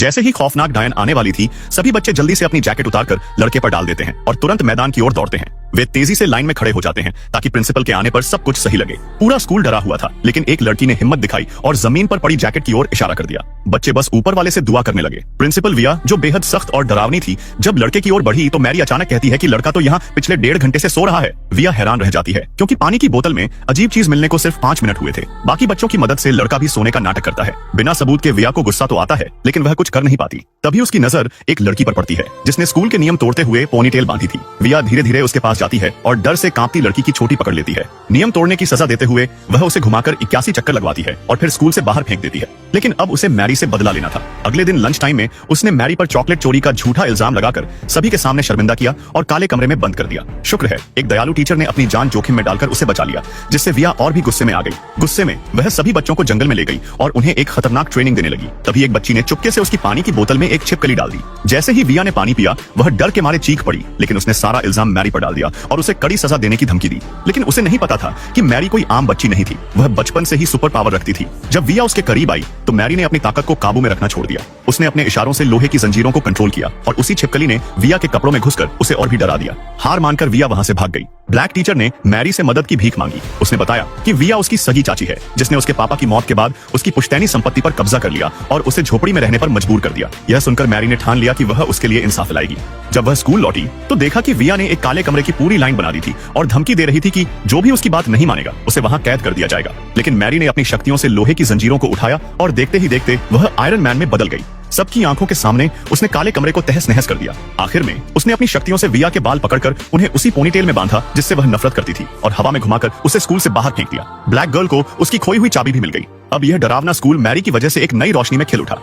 जैसे ही खौफनाक डायन आने वाली थी, सभी बच्चे जल्दी से अपनी जैकेट उतारकर लड़के पर डाल देते हैं और तुरंत मैदान की ओर दौड़ते हैं। वे तेजी से लाइन में खड़े हो जाते हैं ताकि प्रिंसिपल के आने पर सब कुछ सही लगे। पूरा स्कूल डरा हुआ था, लेकिन एक लड़की ने हिम्मत दिखाई और जमीन पर पड़ी जैकेट की ओर इशारा कर दिया। बच्चे बस ऊपर वाले से दुआ करने लगे। प्रिंसिपल विया, जो बेहद सख्त और डरावनी थी, जब लड़के की ओर बढ़ी तो मैरी अचानक कहती है कि लड़का तो यहाँ पिछले 1.5 घंटे से सो रहा है। विया हैरान रह जाती है क्योंकि पानी की बोतल में अजीब चीज मिलने को सिर्फ 5 मिनट हुए थे। बाकी बच्चों की मदद से लड़का भी सोने का नाटक करता है। बिना सबूत के विया को गुस्सा तो आता है, लेकिन वह कुछ कर नहीं पाती। तभी उसकी नजर एक लड़की पर पड़ती है जिसने स्कूल के नियम तोड़ते हुए पोनीटेल बांधी थी। विया धीरे धीरे उसके पास जाती है और डर से कांपती लड़की की छोटी पकड़ लेती है। नियम तोड़ने की सजा देते हुए वह उसे घुमाकर 81 चक्कर लगवाती है और फिर स्कूल से बाहर फेंक देती है। लेकिन अब उसे मैरी से बदला लेना था। अगले दिन लंच टाइम में उसने मैरी पर चॉकलेट चोरी का झूठा इल्जाम लगाकर सभी के सामने शर्मिंदा किया और काले कमरे में बंद कर दिया। शुक्र है एक दयालु टीचर ने अपनी जान जोखिम में डालकर उसे बचा लिया, जिससे विया और भी गुस्से में आ गई। गुस्से में वह सभी बच्चों को जंगल में ले गई और उन्हें एक खतरनाक ट्रेनिंग देने लगी। तभी एक बच्ची ने चुपके से उसकी पानी की बोतल में एक छिपकली डाल दी। जैसे ही विया ने पानी पिया, वह डर के मारे चीख पड़ी, लेकिन उसने सारा इल्जाम मैरी पर डाल दिया और उसे कड़ी सजा देने की धमकी दी। लेकिन उसे नहीं पता था कि मैरी कोई आम बच्ची नहीं थी, वह बचपन से ही सुपर पावर रखती थी। जब विया उसके करीब आई तो मैरी ने अपनी ताकत को काबू में रखना छोड़ दिया। उसने अपने इशारों से लोहे की जंजीरों को कंट्रोल किया और उसी छिपकली ने विया के कपड़ों में घुसकर उसे और भी डरा दिया। हार मानकर विया वहां से भाग गई। ब्लैक टीचर ने मैरी से मदद की भीख मांगी। उसने बताया कि विया उसकी सगी चाची है, जिसने उसके पापा की मौत के बाद उसकी पुश्तैनी संपत्ति पर कब्जा कर लिया और उसे झोपड़ी में रहने पर मजबूर कर दिया। यह सुनकर मैरी ने ठान लिया कि वह उसके लिए इंसाफ लाएगी। जब वह स्कूल लौटी तो देखा कि विया ने एक काले कमरे की पूरी लाइन बना दी थी और धमकी दे रही थी कि जो भी उसकी बात नहीं मानेगा उसे वहां कैद कर दिया जाएगा। लेकिन मैरी ने अपनी शक्तियों से लोहे की जंजीरों को उठाया और देखते ही देखते वह आयरन मैन में बदल गई। सबकी आंखों के सामने उसने काले कमरे को तहस नहस कर दिया। आखिर में उसने अपनी शक्तियों से विया के बाल पकड़कर उन्हें उसी पोनीटेल में बांधा जिससे वह नफरत करती थी और हवा में घुमाकर उसे स्कूल से बाहर फेंक दिया। ब्लैक गर्ल को उसकी खोई हुई चाबी भी मिल गई। अब यह डरावना स्कूल मैरी की वजह से एक नई रोशनी में खिल उठा।